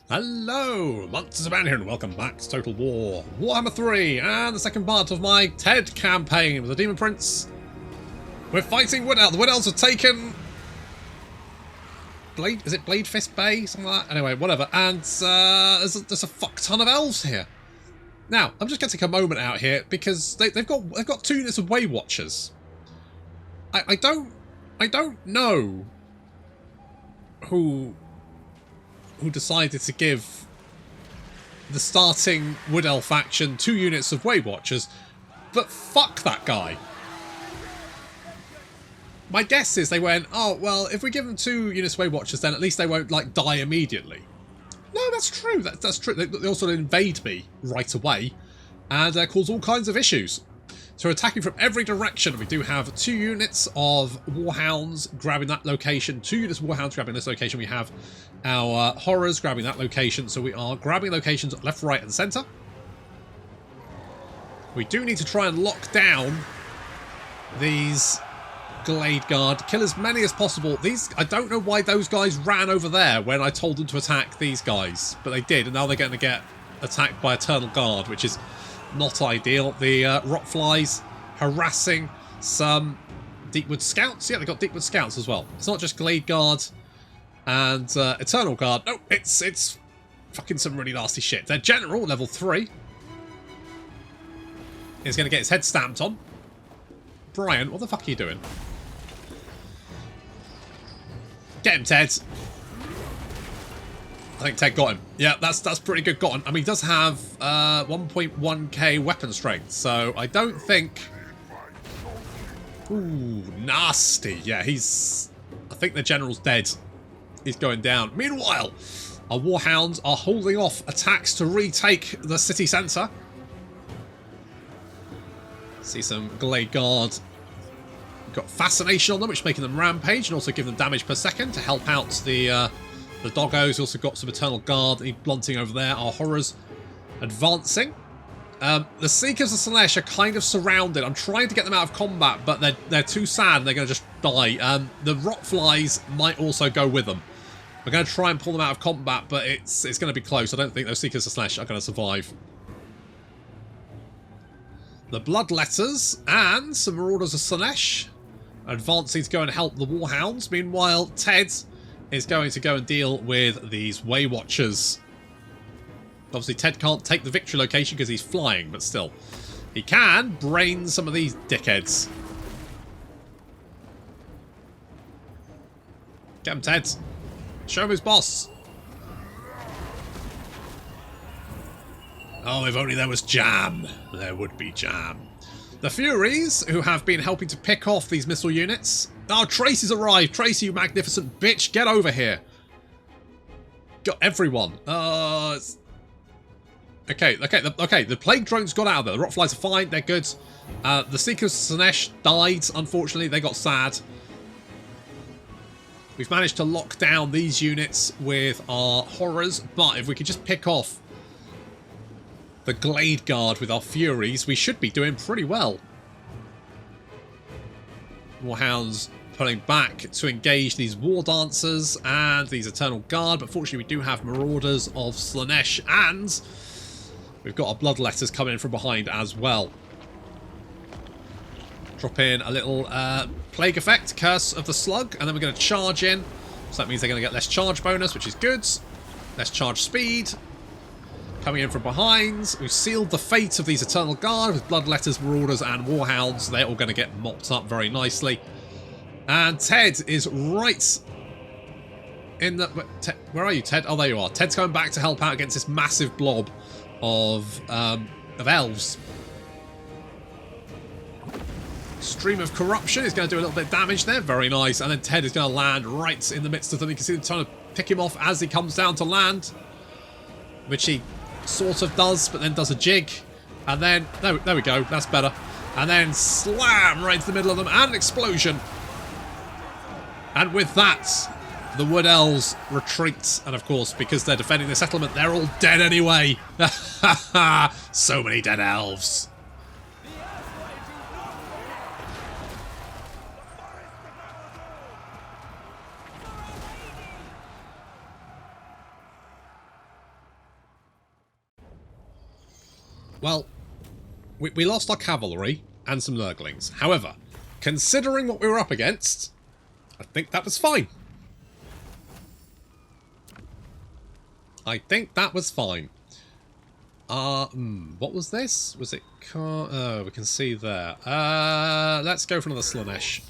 Hello, Monsters of Man here, and welcome back to Total War Warhammer 3 and the second part of my Ted campaign with the Demon Prince. We're fighting Wood Elves. The Wood Elves have taken is it Blade Fist Bay? Something like that? Anyway, whatever. And there's a fuck ton of elves here. Now, I'm just going to take a moment out here because they've got 2 units of Way Watchers. I don't know who decided to give the starting Wood Elf faction 2 units of Way Watchers, but fuck that guy. My guess is they went, oh, well, if we give them 2 units of Way Watchers, then at least they won't, like, die immediately. No, that's true. That's true. They also invade me right away and cause all kinds of issues. So we're attacking from every direction. We do have 2 units of Warhounds grabbing that location, 2 units of Warhounds grabbing this location. We have our Horrors grabbing that location. So we are grabbing locations left, right and centre. We do need to try and lock down these Glade Guard, kill as many as possible. I don't know why those guys ran over there when I told them to attack these guys, but they did, and now they're going to get attacked by Eternal Guard, which is not ideal. The rock flies harassing some Deepwood Scouts. Yeah, they've got Deepwood Scouts as well. It's not just Glade Guard and Eternal Guard. No, it's fucking some really nasty shit. Their General, level 3, is going to get his head stamped on. Brian, what the fuck are you doing? Get him, Ted. I think Ted got him. Yeah, that's pretty good. Got him. I mean, he does have 1.1k weapon strength, so I don't think... Ooh, nasty. Yeah, I think the General's dead. He's going down. Meanwhile, our Warhounds are holding off attacks to retake the city centre. See some Glade Guard. Got Fascination on them, which is making them rampage and also give them damage per second to help out the doggos. Also got some Eternal Guard blunting over there. Our Horrors advancing. The Seekers of Slanesh are kind of surrounded. I'm trying to get them out of combat, but they're too sad. They're going to just die. The rock flies might also go with them. We're going to try and pull them out of combat, but it's going to be close. I don't think those Seekers of Slanesh are going to survive. The Bloodletters and some Marauders of Slanesh advancing to go and help the Warhounds. Meanwhile, Ted is going to go and deal with these Way Watchers. Obviously, Ted can't take the victory location because he's flying, but still. He can brain some of these dickheads. Get him, Ted. Show him his boss. Oh, if only there was jam. There would be jam. The Furies, who have been helping to pick off these missile units. Oh, Tracy's arrived. Tracy, you magnificent bitch. Get over here. Got everyone. Okay. The plague drones got out of there. The rock flies are fine. They're good. The Seekers of Slanesh died, unfortunately. They got sad. We've managed to lock down these units with our Horrors, but if we could just pick off the Glade Guard with our Furies, we should be doing pretty well. Warhounds pulling back to engage these War Dancers and these Eternal Guard, but fortunately we do have Marauders of Slanesh, and we've got our Bloodletters coming in from behind as well. Drop in a little Plague Effect, Curse of the Slug, and then we're going to charge in. So that means they're going to get less charge bonus, which is good. Less charge speed. Coming in from behind, we've sealed the fate of these Eternal Guard with Bloodletters, Marauders and Warhounds. They're all going to get mopped up very nicely. And Ted is right in the... Where are you, Ted? Oh, there you are. Ted's going back to help out against this massive blob of elves. Stream of Corruption is going to do a little bit of damage there. Very nice. And then Ted is going to land right in the midst of them. You can see them trying to pick him off as he comes down to land, which he sort of does, but then does a jig, and then there we go, that's better, and then slam right into the middle of them, and an explosion, and with that the Wood Elves retreat, and of course because they're defending the settlement they're all dead anyway. So many dead elves. Well, we lost our cavalry and some Nurglings. However, considering what we were up against, I think that was fine. I think that was fine. What was this? Was it... Oh, we can see there. Let's go for another Slanesh.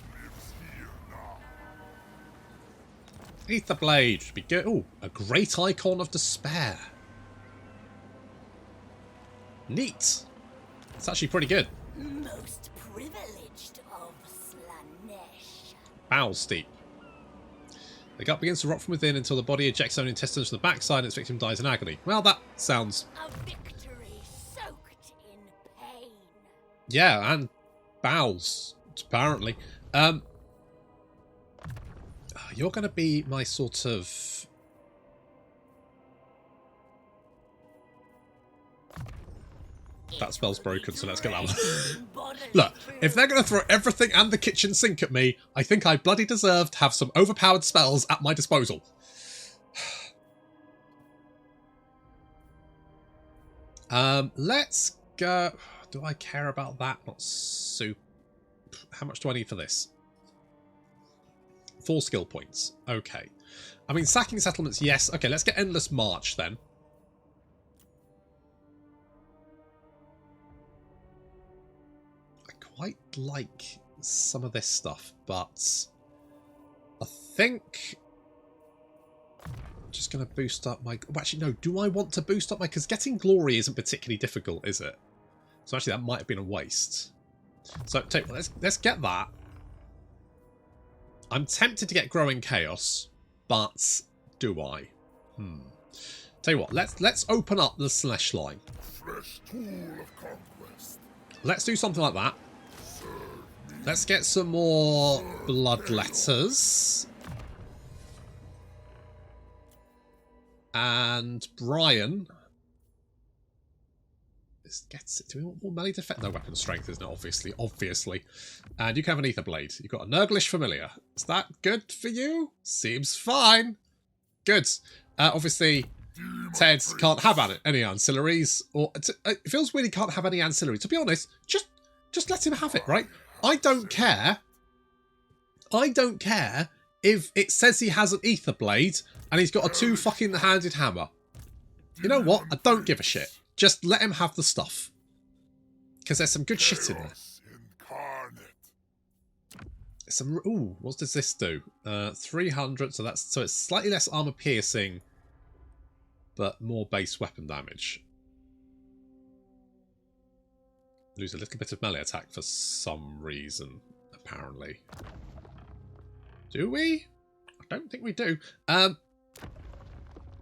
Ether Blade should be good. Oh, a Great Icon of Despair. Neat. It's actually pretty good. Most privileged of Slanesh. Bowel Steep. The gut begins to rot from within until the body ejects its own intestines from the backside and its victim dies in agony. Well, that sounds... A victory soaked in pain. Yeah, and bowels, apparently. You're going to be my sort of... That spell's broken, so let's get that one. Look, if they're going to throw everything and the kitchen sink at me, I think I bloody deserve to have some overpowered spells at my disposal. Let's go... Do I care about that? Not super... How much do I need for this? 4 skill points. Okay. I mean, sacking settlements, yes. Okay, let's get Endless March then. Quite like some of this stuff, but I think I'm just going to boost up my... Oh, actually, no. Do I want to boost up my... Because getting glory isn't particularly difficult, is it? So actually, that might have been a waste. So let's get that. I'm tempted to get Growing Chaos, but do I? Tell you what, let's open up the Slanesh line. Fresh tool of conquest. Let's do something like that. Let's get some more bloodletters. And Brian gets it. Do we want more melee defense? No, weapon strength, isn't it? Obviously. And you can have an Ether Blade. You've got a Nurglish Familiar. Is that good for you? Seems fine. Good. Obviously, Ted can't have any ancillaries. Or it feels weird he can't have any ancillaries. To be honest, just let him have it, right? I don't care. I don't care if it says he has an Ether Blade and he's got a 2-fucking-handed hammer. You know what? I don't give a shit. Just let him have the stuff. Because there's some good shit in there. Some... Ooh, what does this do? 300, so it's slightly less armor piercing, but more base weapon damage. Lose a little bit of melee attack for some reason, apparently. Do we? I don't think we do.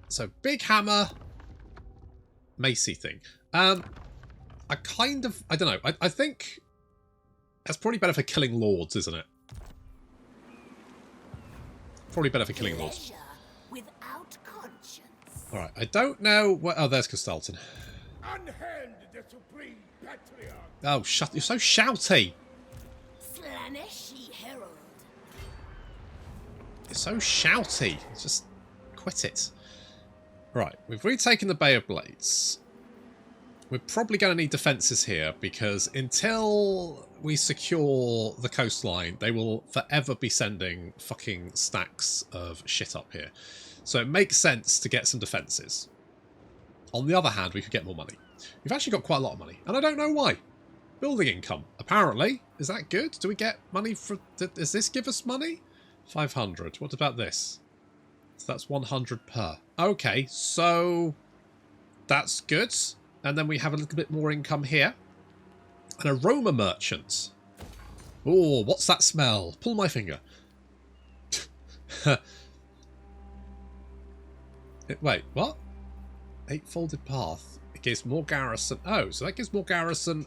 So, big hammer, macy thing. I don't know. I think that's probably better for killing lords, isn't it? Probably better for killing lords. Without conscience. Alright, I don't know what... Oh, there's Castalton. Unhand the supreme patriarch. Oh, shut... You're so shouty. Slaneshi Herald. You're so shouty. Just quit it. Right, we've retaken the Bay of Blades. We're probably going to need defences here because until we secure the coastline, they will forever be sending fucking stacks of shit up here. So it makes sense to get some defences. On the other hand, we could get more money. We've actually got quite a lot of money, and I don't know why. Building income, apparently. Is that good? Do we get money for... Does this give us money? 500. What about this? So that's 100 per. Okay, so that's good. And then we have a little bit more income here. An aroma merchant. Oh, what's that smell? Pull my finger. Wait, what? 8-folded path. It gives more garrison. Oh, so that gives more garrison.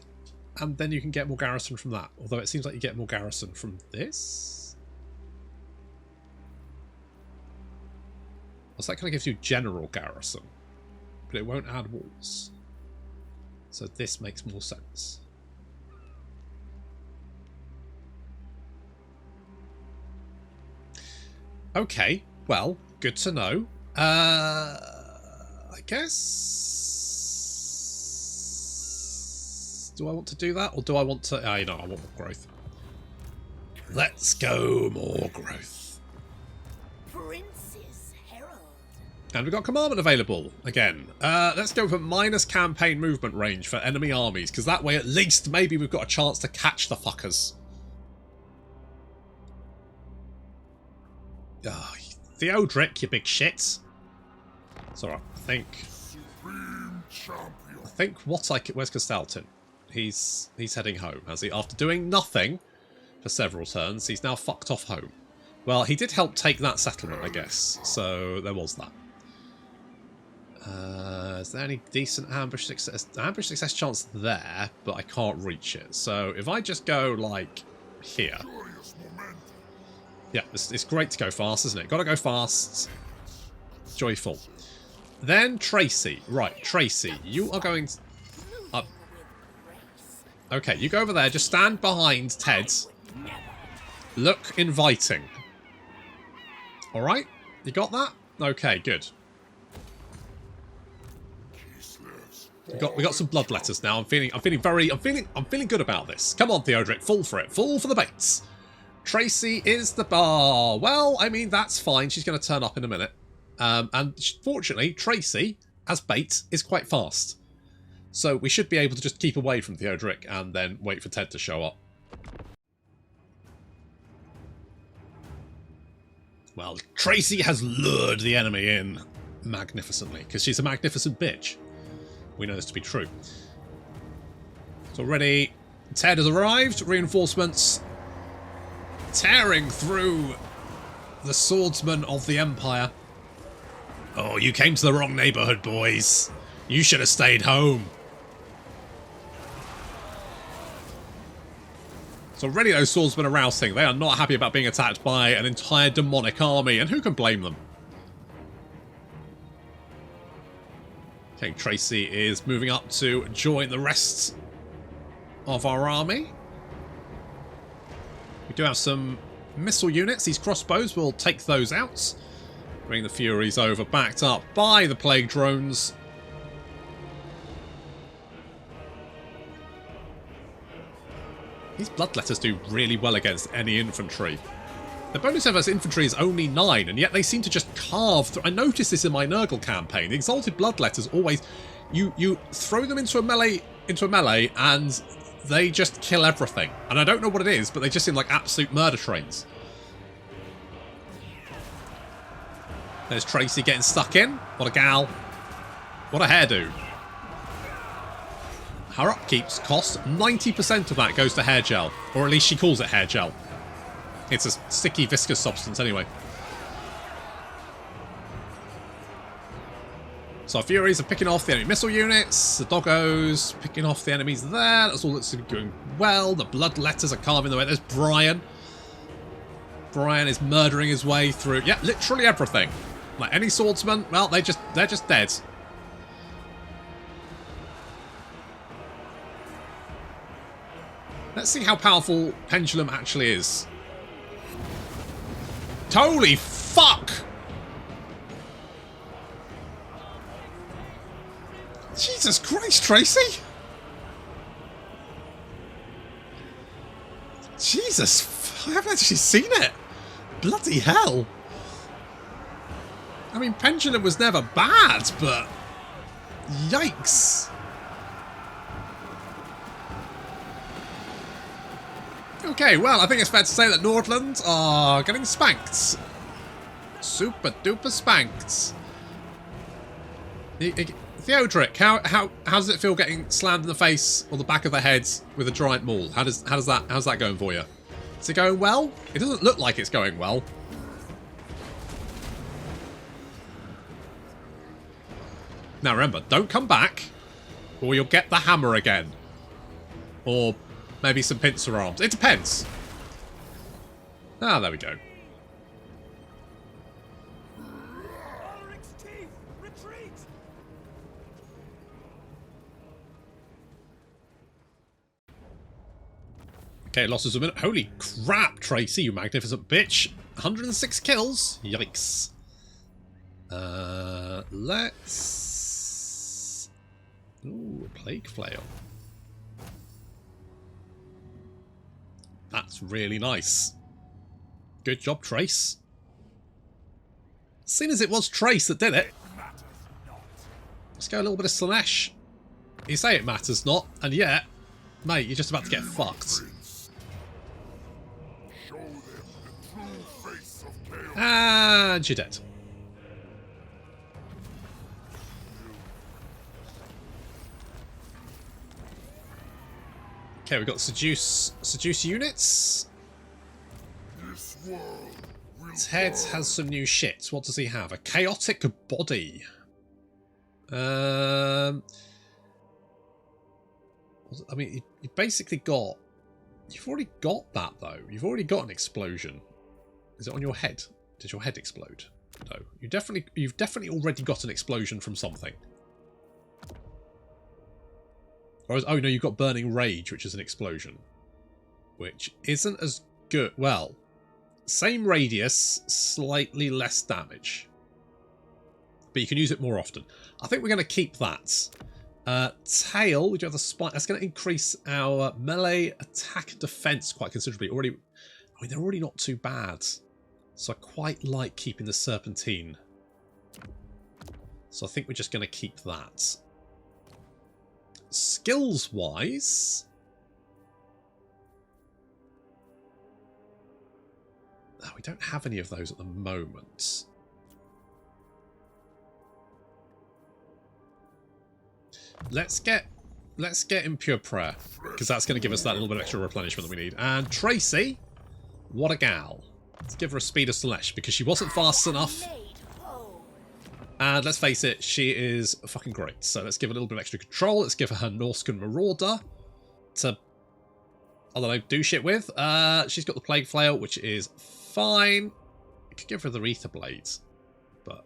And then you can get more garrison from that. Although it seems like you get more garrison from this. So that kind of gives you general garrison. But it won't add walls. So this makes more sense. Okay, well, good to know. I guess Do I want to do that? Or do I want to... you know, I want more growth. Let's go more growth. Prince's Herald. And we've got commandment available again. Let's go for minus campaign movement range for enemy armies, because that way at least maybe we've got a chance to catch the fuckers. Oh, Theodric, you big shit. It's alright. I think what I can... Where's Castalton? He's heading home, has he? After doing nothing for several turns, he's now fucked off home. Well, he did help take that settlement, I guess. So there was that. Is there any decent ambush success? Ambush success chance there, but I can't reach it. So if I just go like here. Yeah, it's great to go fast, isn't it? Gotta go fast. Joyful. Then Tracy. Right, Tracy, you are going to... Okay, you go over there. Just stand behind Ted. Look inviting. Alright? You got that? Okay, good. We got some bloodletters now. I'm feeling good about this. Come on, Theodric, fall for it. Fall for the baits. Tracy is the bar. Well, I mean, that's fine. She's going to turn up in a minute. And fortunately, Tracy, as bait, is quite fast. So we should be able to just keep away from Theodric and then wait for Ted to show up. Well, Tracy has lured the enemy in magnificently, because she's a magnificent bitch. We know this to be true. So already, Ted has arrived. Reinforcements tearing through the swordsmen of the Empire. Oh, you came to the wrong neighborhood, boys. You should have stayed home. So already those swordsmen are rousing. They are not happy about being attacked by an entire demonic army, and who can blame them? Okay, Tracy is moving up to join the rest of our army. We do have some missile units. These crossbows, will take those out. Bring the Furies over, backed up by the Plague Drones. These Bloodletters do really well against any infantry. The bonus versus infantry is only 9, and yet they seem to just carve through. I noticed this in my Nurgle campaign. The Exalted Bloodletters always... You throw them into a melee, and they just kill everything. And I don't know what it is, but they just seem like absolute murder trains. There's Tracy getting stuck in. What a gal. What a hairdo. Her upkeep's cost, 90% of that goes to hair gel. Or at least she calls it hair gel. It's a sticky, viscous substance anyway. So our Furies are picking off the enemy missile units. The Doggos picking off the enemies there. That's all that's going well. The Bloodletters are carving the way. There's Brian. Brian is murdering his way through. Yeah, literally everything. Like any swordsman, well, they're just dead. Let's see how powerful Pendulum actually is. Holy fuck! Jesus Christ, Tracy! Jesus, I haven't actually seen it. Bloody hell. I mean, Pendulum was never bad, but... Yikes. Okay, well, I think it's fair to say that Nordland are getting spanked. Super duper spanked. Theodric, how does it feel getting slammed in the face or the back of the head with a giant maul? How's that going for you? Is it going well? It doesn't look like it's going well. Now remember, don't come back, or you'll get the hammer again. Or maybe some pincer arms. It depends. Ah, there we go. Okay, losses a minute. Holy crap, Tracy, you magnificent bitch. 106 kills. Yikes. Let's... Ooh, a plague flail. That's really nice. Good job, Trace. Seeing as it was Trace that did it, let's go a little bit of Slanesh. You say it matters not, and yet, mate, you're just about to get fucked. Show them the true face of chaos. And you're dead. Okay, we've got seduce units. This world will Ted burn. has some new shit. What does he have? A chaotic body. I mean, you've basically got... You've already got that, though. You've already got an explosion. Is it on your head? Did your head explode? No. You've definitely already got an explosion from something. Or oh, no, you've got Burning Rage, which is an explosion. Which isn't as good. Well, same radius, slightly less damage. But you can use it more often. I think we're going to keep that. Tail, we do have the spike. That's going to increase our melee attack and defense quite considerably. I mean, they're already not too bad. So I quite like keeping the Serpentine. So I think we're just going to keep that. Skills-wise... Oh, we don't have any of those at the moment. Let's get Impure Prayer, because that's going to give us that little bit of extra replenishment that we need. And Tracy, what a gal. Let's give her a Speed of Slanesh, because she wasn't fast enough. And let's face it, she is fucking great. So let's give her a little bit of extra control. Let's give her Norscan Marauder to, I don't know, do shit with. She's got the Plague Flail, which is fine. I could give her the Aether Blades, but...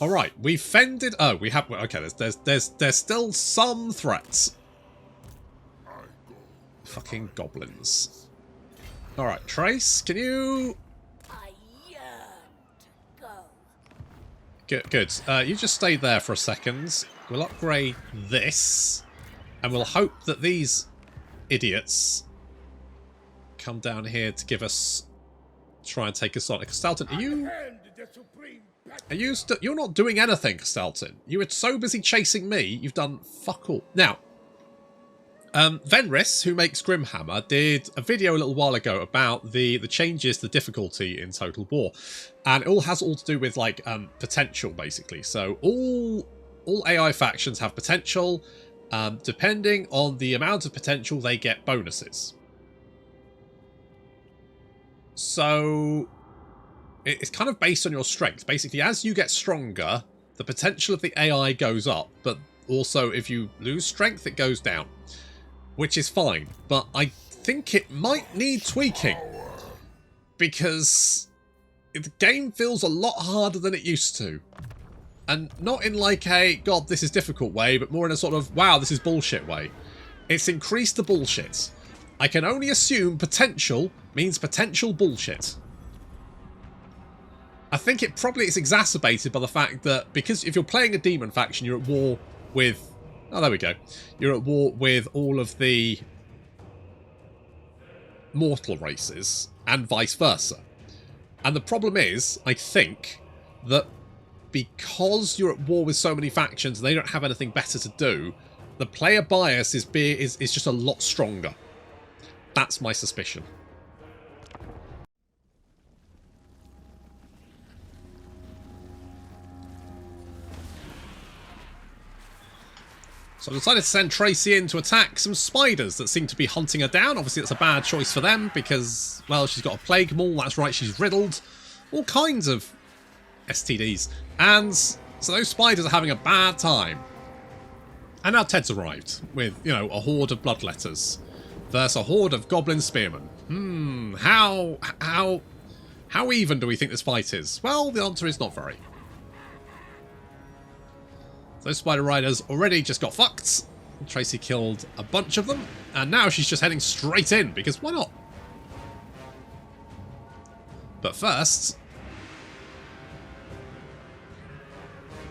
Alright, we've fended... Oh, we have... Okay, there's still some threats. Fucking goblins. Alright, Trace, can you... I yearn to go. Good. You just stay there for a second. We'll upgrade this. And we'll hope that these idiots come down here to give us... Try and take us on. Castalton, are you... Hand the supreme Are you you're not doing anything, Castalton. You were so busy chasing me, you've done fuck all. Now, Venris, who makes Grimhammer, did a video a little while ago about the changes to the difficulty in Total War. And it all has to do with, like, potential, basically. So all AI factions have potential. Depending on the amount of potential, they get bonuses. So... It's kind of based on your strength. Basically, as you get stronger, the potential of the AI goes up, but also if you lose strength, it goes down. Which is fine, but I think it might need tweaking. Because the game feels a lot harder than it used to. And not in like a, God, this is difficult way, but more in a sort of, wow, this is bullshit way. It's increased the bullshit. I can only assume potential means potential bullshit. I think it probably is exacerbated by the fact that, because if you're playing a demon faction, you're at war with... Oh, there we go. You're at war with all of the mortal races, and vice versa. And the problem is, I think, that because you're at war with so many factions and they don't have anything better to do, the player bias is just a lot stronger. That's my suspicion. So I decided to send Tracy in to attack some spiders that seem to be hunting her down. Obviously, that's a bad choice for them because, well, she's got a plague maul. That's right, she's riddled. All kinds of STDs. And so those spiders are having a bad time. And now Ted's arrived with, you know, a horde of bloodletters versus a horde of goblin spearmen. How even do we think this fight is? Well, the answer is not very. Those spider riders already just got fucked. Tracy killed a bunch of them. And now she's just heading straight in, because why not? But first...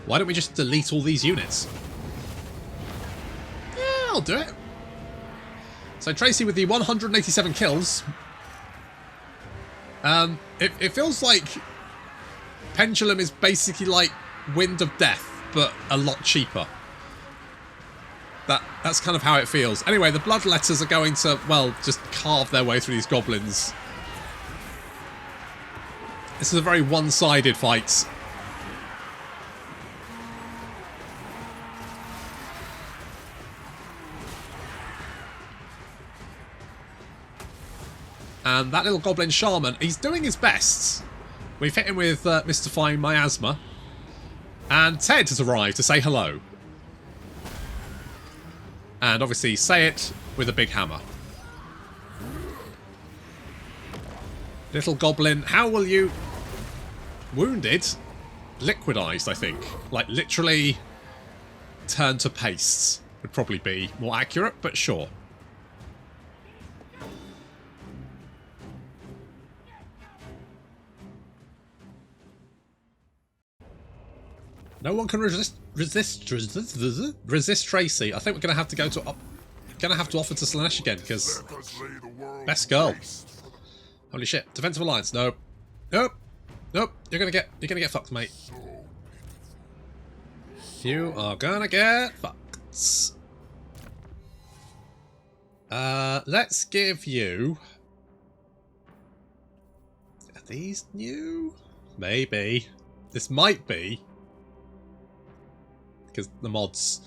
why don't we just delete all these units? Yeah, I'll do it. So Tracy with the 187 kills. It feels like Pendulum is basically like Wind of Death, but a lot cheaper. That's kind of how it feels. Anyway, the Bloodletters are going to, well, just carve their way through these goblins. This is a very one-sided fight. And that little goblin shaman, he's doing his best. We've hit him with mystifying miasma. And Ted has arrived to say hello. And obviously say it with a big hammer. Little goblin, how will you... Wounded? Liquidized, I think. Like, literally turned to paste would probably be more accurate, but sure. No one can resist Tracy. I think we're gonna have to go to offer to Slaanesh again because best girl. Holy shit! Defensive alliance. Nope. Nope. Nope. You're gonna get fucked, mate. You are gonna get fucked. Let's give you. Are these new? Maybe. This might be. Because the mods,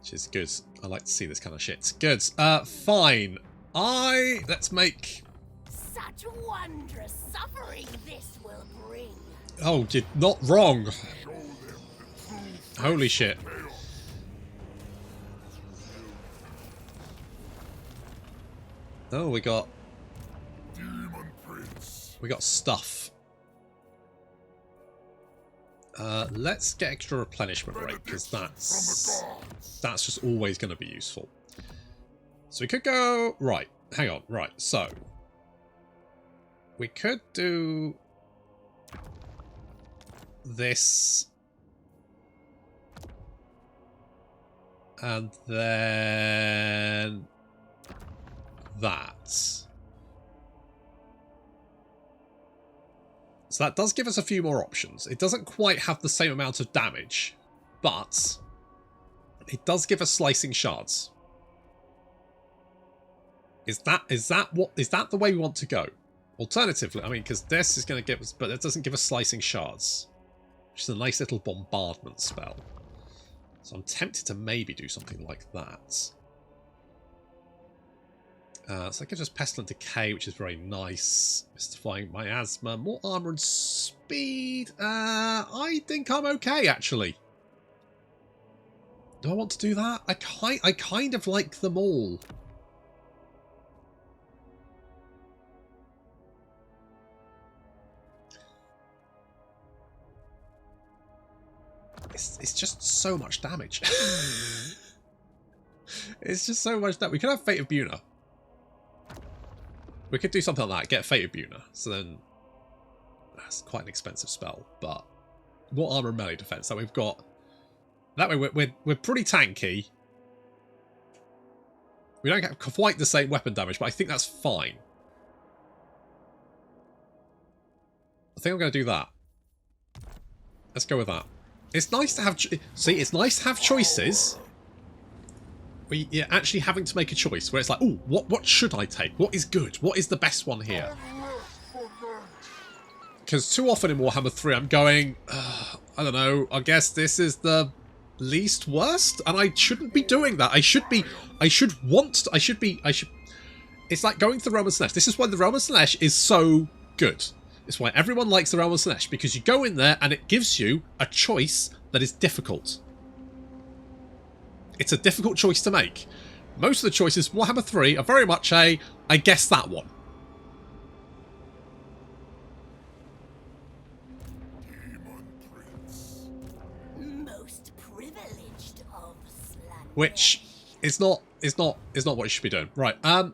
which is good. I like to see this kind of shit. Good. Fine. Let's make... Such wondrous suffering this will bring. Oh, you're not wrong. Holy shit. Oh, we got stuff. Let's get extra replenishment rate, because that's just always going to be useful. So we could go... Right, hang on, right, so... We could do... This... And then... That... So that does give us a few more options. It doesn't quite have the same amount of damage, but it does give us slicing shards. Is that the way we want to go? Alternatively, I mean, because this is going to give us, but it doesn't give us slicing shards, which is a nice little bombardment spell. So I'm tempted to maybe do something like that. So it gives us Pestilent Decay, which is very nice. Mystifying Miasma, more armor and speed. I think I'm okay, actually. Do I want to do that? I kind of like them all. It's just so much damage. It's just so much damage. We could have Fate of Buna. We could do something like that, get Fate of Buna. So then, that's quite an expensive spell, but more armor and melee defense. So we've got, that way we're pretty tanky. We don't get quite the same weapon damage, but I think that's fine. I think I'm going to do that. Let's go with that. It's nice to have, see, it's nice to have choices. Where you're actually having to make a choice where it's like, oh, what should I take? What is good? What is the best one here? Because too often in Warhammer 3 I'm going, I don't know, I guess this is the least worst? And I shouldn't be doing that. It's like going to the Realm of Slaanesh. This is why the Realm of Slaanesh is so good. It's why everyone likes the Realm of Slaanesh, because you go in there and it gives you a choice that is difficult. It's a difficult choice to make. Most of the choices in Warhammer 3 are very much a, I guess that one. Most privileged of Slaanesh. Which is not what you should be doing. Right. I'm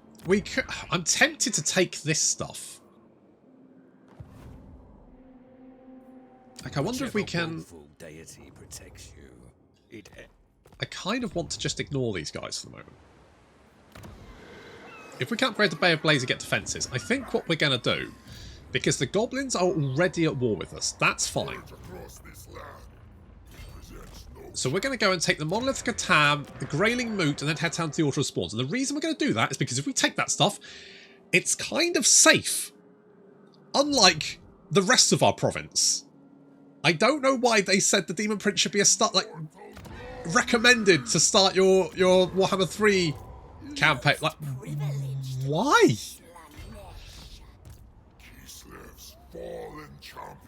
tempted to take this stuff. Like, I wonder if we can... Deity protects you. I kind of want to just ignore these guys for the moment. if we can upgrade the Bay of Blades and get defences, I think what we're going to do, because the goblins are already at war with us, that's fine. Across this land presents no So we're going to go and take the Monolithic Atam, the Grayling Moot, and then head down to the Altar of Spawns. And the reason we're going to do that is because if we take that stuff, it's kind of safe. Unlike the rest of our province. I don't know why they said the Demon Prince should be recommended to start your Warhammer 3 campaign. Like, why? Kislev's fallen champion.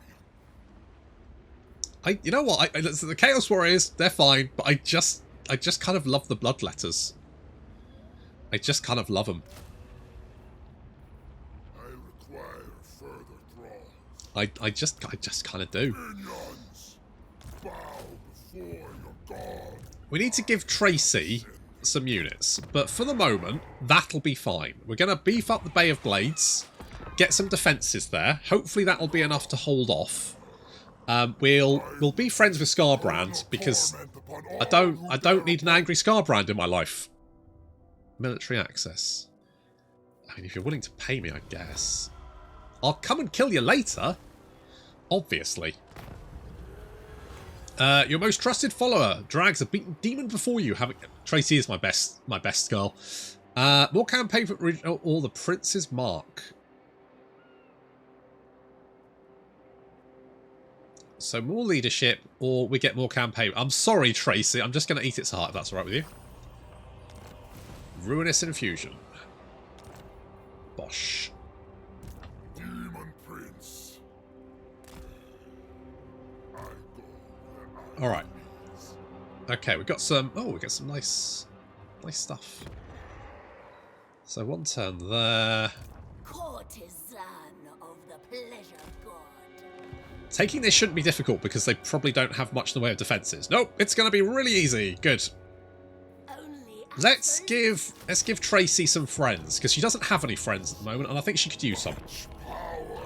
You know what? The Chaos Warriors, they're fine, but I just kind of love the Bloodletters. I just kind of love them. I require further thrall. I just kind of do. Minions, bow before your god. We need to give Tracy some units, but for the moment, that'll be fine. We're going to beef up the Bay of Blades, get some defences there. Hopefully that'll be enough to hold off. We'll be friends with Scarbrand because I don't need an angry Scarbrand in my life. Military access. I mean, if you're willing to pay me, I guess. I'll come and kill you later. Obviously. Your most trusted follower drags a beaten demon before you. Tracy is my best girl. More campaign for original or the Prince's Mark. So more leadership, or we get more campaign. I'm sorry, Tracy. I'm just going to eat its heart, if that's all right with you. Ruinous Infusion. Bosh. Demon Prince. I go where I Alright. Okay, we've got some... Oh, we got some nice stuff. So one turn there. Courtesan of the pleasure god. Taking this shouldn't be difficult because they probably don't have much in the way of defences. Nope, it's going to be really easy. Good. Only Let's give Tracy some friends, because she doesn't have any friends at the moment, and I think she could use some. power.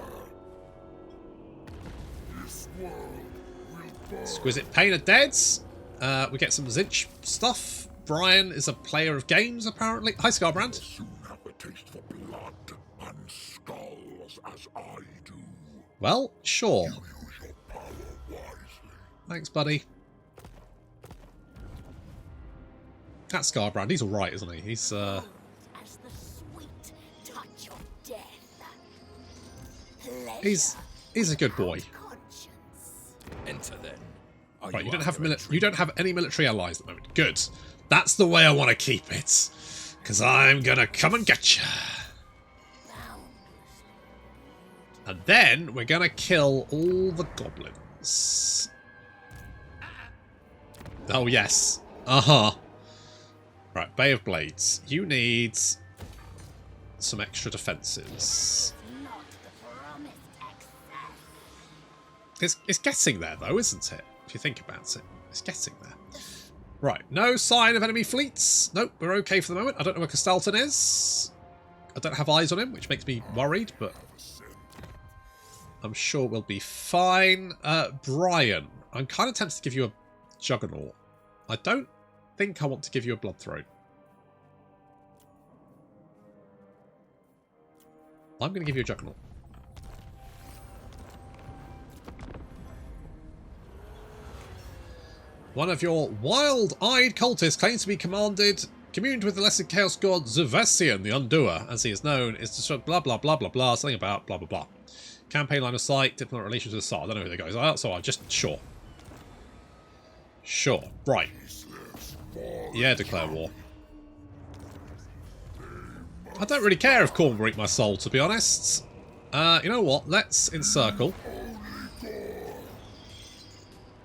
This world will burn. Exquisite Pain of Deads. We get some Zinch stuff. Brian is a player of games, apparently. Hi, Scarbrand. Soon have a taste for blood and skulls as I do. Well, sure. Use your power wisely. Thanks, buddy. That's Scarbrand. He's alright, isn't he? He's, as the sweet touch of death. Pleasure he's a good boy. conscience. Enter then. Are Right, you don't have under you don't have any military allies at the moment. Good. That's the way I want to keep it. Because I'm gonna come and get you. And then we're gonna kill all the goblins. Oh yes. Uh-huh. Right, Bay of Blades. You need some extra defences. Not the promised access. It's getting there though, isn't it? If you think about it. It's getting there. Right, no sign of enemy fleets. Nope, we're okay for the moment. I don't know where Castalton is. I don't have eyes on him, which makes me worried, but I'm sure we'll be fine. Brian, I'm kind of tempted to give you a Juggernaut. I don't think I want to give you a Bloodthroat. I'm going to give you a Juggernaut. One of your wild-eyed cultists claims to be communed with the lesser chaos god Zevessian, the Undoer, as he is known, is to blah blah blah blah blah, something about blah blah blah. Campaign line of sight, diplomatic relations with the Tsar. I don't know who the guys are, so I'm just sure. Sure, right. Yeah, declare war. I don't really care if Khorne will eat my soul, to be honest. You know what? Let's encircle.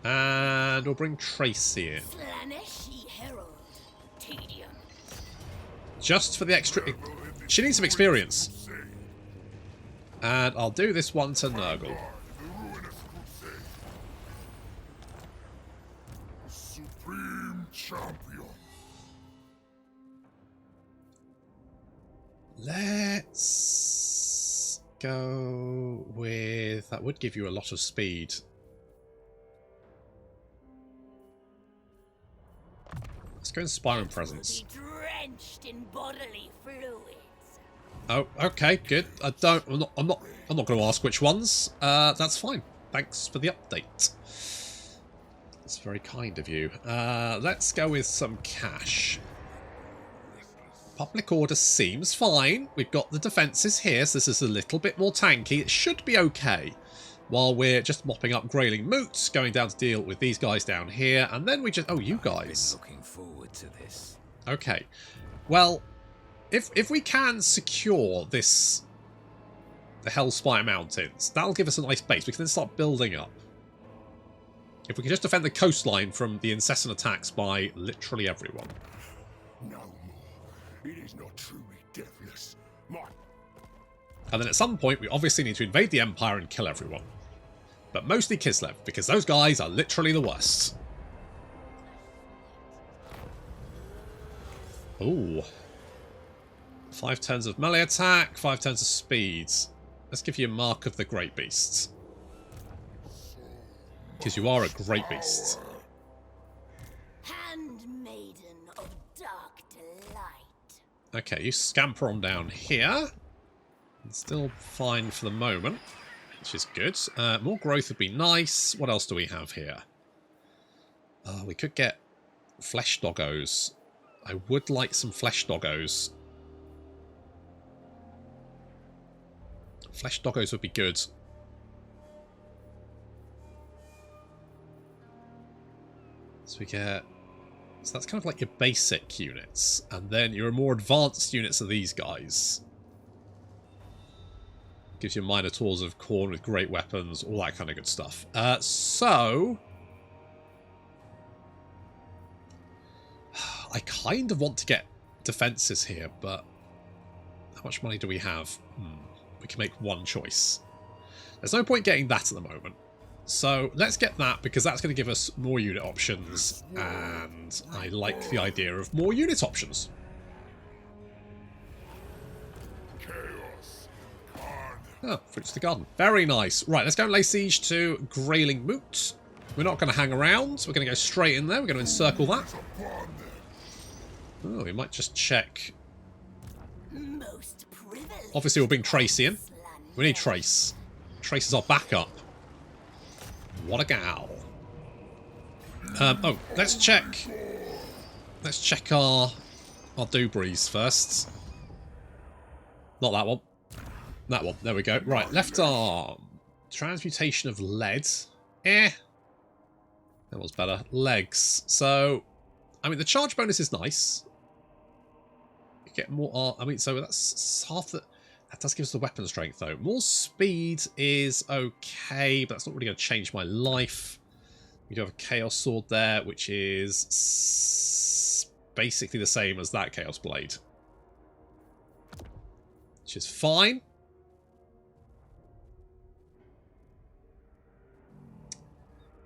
And we'll bring Tracy in. Slaneshi Herald. Tedium. Just for the extra... She needs some experience. And I'll do this one to Nurgle. Supreme champion. Let's go with... That would give you a lot of speed. Let's go Inspiring Presence. Be drenched in bodily fluids. Oh, okay, good. I'm not going to ask which ones. That's fine. Thanks for the update. That's very kind of you. Let's go with some cash. Public order seems fine. We've got the defences here, so this is a little bit more tanky. It should be okay. While we're just mopping up Grayling Moots, going down to deal with these guys down here, and then we just... Oh, you guys. Looking forward to this. Okay. Well, if we can secure this... the Hellspire Mountains, that'll give us a nice base. We can then start building up. If we can just defend the coastline from the incessant attacks by literally everyone. No more. It is not truly deathless. And then at some point, we obviously need to invade the Empire and kill everyone. But mostly Kislev, because those guys are literally the worst. Ooh. 5 turns of melee attack, 5 turns of speed. Let's give you a mark of the Great Beasts. Because you are a Great Beast. Handmaiden of dark delight. Okay, you scamper on down here. It's still fine for the moment, which is good. More growth would be nice. What else do we have here? We could get flesh doggos. I would like some flesh doggos. Flesh doggos would be good. So we get... So that's kind of like your basic units. And then your more advanced units are these guys. Gives you Minotaurs of Khorne with great weapons, all that kind of good stuff. So... I kind of want to get defences here, but... How much money do we have? We can make one choice. There's no point getting that at the moment. So let's get that, because that's going to give us more unit options, and I like the idea of more unit options. Oh, Fruits of the Garden. Very nice. Right, let's go and lay siege to Grayling Moot. We're not going to hang around. We're going to go straight in there. We're going to encircle that. Oh, we might just check. Most privileged. Obviously, we'll bring Tracy in. We need Trace. Trace is our backup. What a gal. Oh, let's check. Let's check our Dubries first. Not that one. That one. There we go. Right, left arm. Transmutation of lead. That was better. Legs. So, I mean, the charge bonus is nice. You get more... I mean, so that's half the... That does give us the weapon strength, though. More speed is okay, but that's not really going to change my life. We do have a Chaos Sword there, which is basically the same as that Chaos Blade. Which is fine.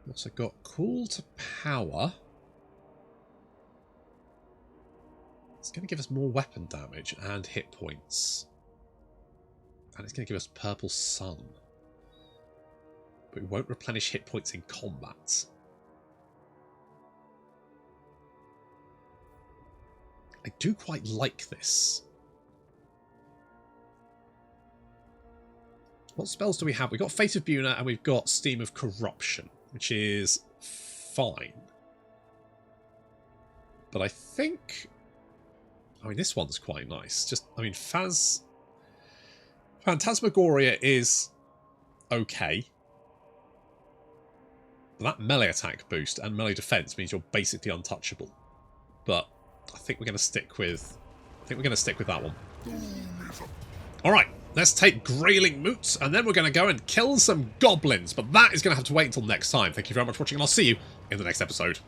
Also got Cool to Power. It's going to give us more weapon damage and hit points. And it's going to give us Purple Sun. But it won't replenish hit points in combat. I do quite like this. What spells do we have? We've got Fate of Buna and we've got Steam of Corruption, which is fine. But I think... I mean, this one's quite nice. Just, I mean, Phantasmagoria is okay. But that melee attack boost and melee defense means you're basically untouchable. But I think we're going to stick with... that one. Alright, let's take Grayling Moots, and then we're going to go and kill some goblins. But that is going to have to wait until next time. Thank you very much for watching, and I'll see you in the next episode.